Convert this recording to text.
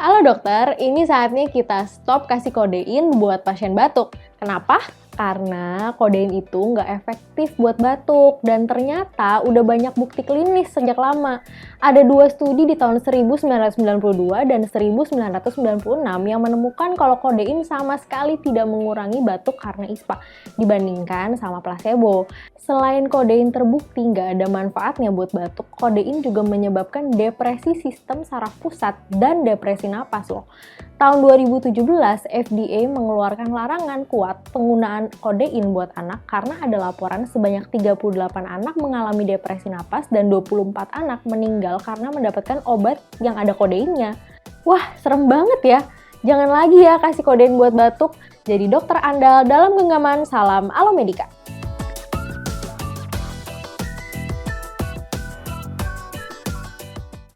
Halo dokter, ini saatnya kita stop kasih kodein buat pasien batuk. Kenapa? Karena kodein itu nggak efektif buat batuk dan ternyata udah banyak bukti klinis sejak lama. Ada 2 studi di tahun 1992 dan 1996 yang menemukan kalau kodein sama sekali tidak mengurangi batuk karena ISPA dibandingkan sama placebo. Selain kodein terbukti nggak ada manfaatnya buat batuk, kodein juga menyebabkan depresi sistem saraf pusat dan depresi napas loh. Tahun 2017, FDA mengeluarkan larangan kuat penggunaan kodein buat anak karena ada laporan sebanyak 38 anak mengalami depresi napas dan 24 anak meninggal karena mendapatkan obat yang ada kodeinnya. Wah, serem banget ya. Jangan lagi ya kasih kodein buat batuk. Jadi dokter andal dalam genggaman. Salam Alomedika.